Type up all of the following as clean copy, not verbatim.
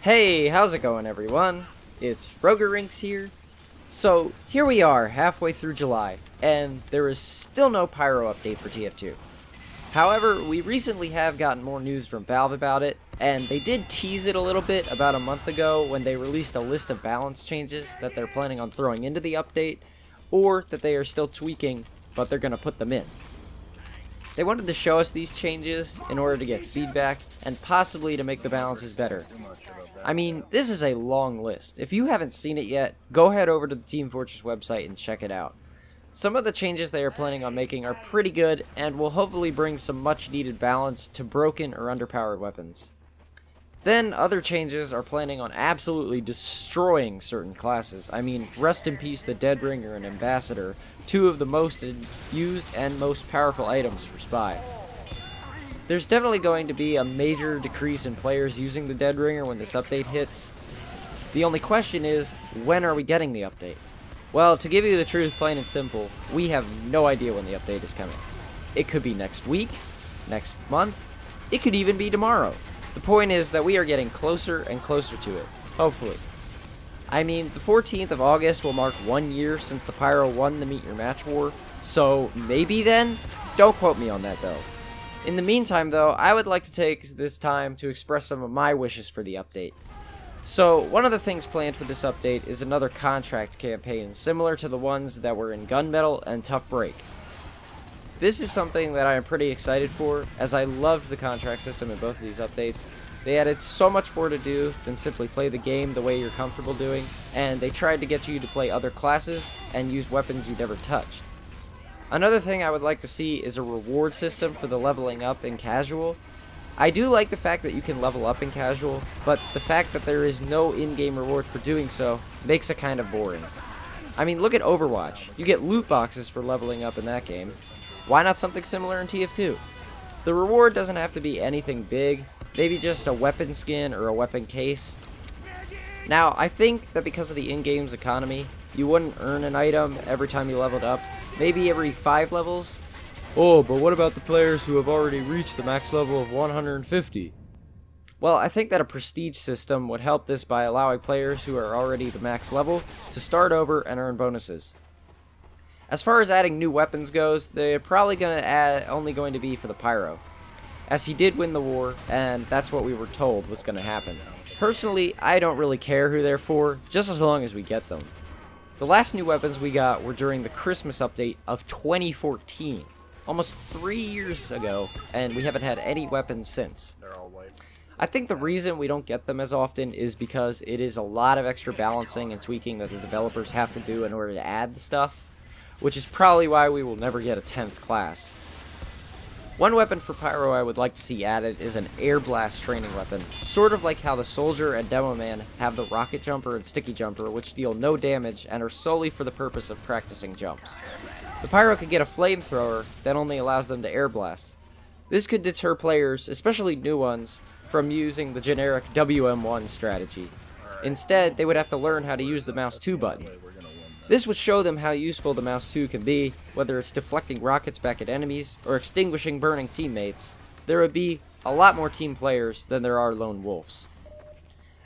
Hey, how's it going everyone? It's Rogerrinks here. So, here we are, halfway through July, and there is still no Pyro update for TF2. However, we recently have gotten more news from Valve about it, and they did tease it a little bit about a month ago when they released a list of balance changes that they're planning on throwing into the update, or that they are still tweaking, but they're going to put them in. They wanted to show us these changes in order to get feedback, and possibly to make the balances better. I mean, this is a long list. If you haven't seen it yet, go head over to the Team Fortress website and check it out. Some of the changes they are planning on making are pretty good, and will hopefully bring some much needed balance to broken or underpowered weapons. Then, other changes are planning on absolutely destroying certain classes. I mean, rest in peace the Deadringer and Ambassador, two of the most used and most powerful items for Spy. There's definitely going to be a major decrease in players using the Deadringer when this update hits. The only question is, when are we getting the update? Well, to give you the truth, plain and simple, we have no idea when the update is coming. It could be next week, next month, it could even be tomorrow. The point is that we are getting closer and closer to it, hopefully. I mean, the 14th of August will mark 1 year since the Pyro won the Meet Your Match war, so maybe then? Don't quote me on that though. In the meantime though, I would like to take this time to express some of my wishes for the update. So, one of the things planned for this update is another contract campaign, similar to the ones that were in Gunmetal and Tough Break. This is something that I am pretty excited for, as I loved the contract system in both of these updates. They added so much more to do than simply play the game the way you're comfortable doing, and they tried to get you to play other classes and use weapons you never touched. Another thing I would like to see is a reward system for the leveling up in casual. I do like the fact that you can level up in casual, but the fact that there is no in-game reward for doing so makes it kind of boring. I mean, look at Overwatch. You get loot boxes for leveling up in that game. Why not something similar in TF2? The reward doesn't have to be anything big, maybe just a weapon skin or a weapon case. Now, I think that because of the in-game's economy, you wouldn't earn an item every time you leveled up, maybe every 5 levels. Oh, but what about the players who have already reached the max level of 150? Well, I think that a prestige system would help this by allowing players who are already the max level to start over and earn bonuses. As far as adding new weapons goes, they're probably only going to be for the Pyro, as he did win the war, and that's what we were told was going to happen. Personally, I don't really care who they're for, just as long as we get them. The last new weapons we got were during the Christmas update of 2014, almost 3 years ago, and we haven't had any weapons since. They're all white. I think the reason we don't get them as often is because it is a lot of extra balancing and tweaking that the developers have to do in order to add the stuff, which is probably why we will never get a 10th class. One weapon for Pyro I would like to see added is an air blast training weapon, sort of like how the Soldier and Demo Man have the Rocket Jumper and Sticky Jumper, which deal no damage and are solely for the purpose of practicing jumps. The Pyro could get a flamethrower that only allows them to air blast. This could deter players, especially new ones, from using the generic WM1 strategy. Instead, they would have to learn how to use the mouse 2 button. This would show them how useful the mouse 2 can be, whether it's deflecting rockets back at enemies or extinguishing burning teammates. There would be a lot more team players than there are lone wolves.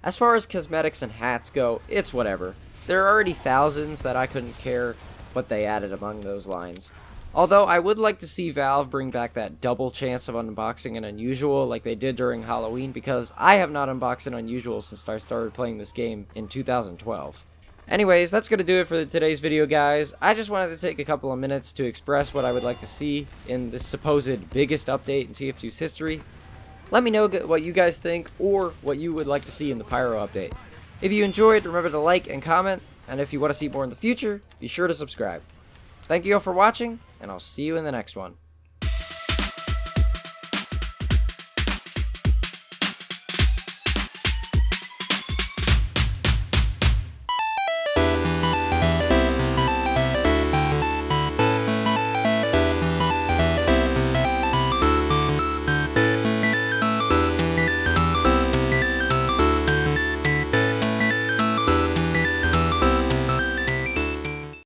As far as cosmetics and hats go, it's whatever. There are already thousands that I couldn't care what they added among those lines. Although I would like to see Valve bring back that double chance of unboxing an unusual like they did during Halloween, because I have not unboxed an unusual since I started playing this game in 2012. Anyways, that's going to do it for today's video, guys. I just wanted to take a couple of minutes to express what I would like to see in this supposed biggest update in TF2's history. Let me know what you guys think, or what you would like to see in the Pyro update. If you enjoyed, remember to like and comment, and if you want to see more in the future, be sure to subscribe. Thank you all for watching, and I'll see you in the next one.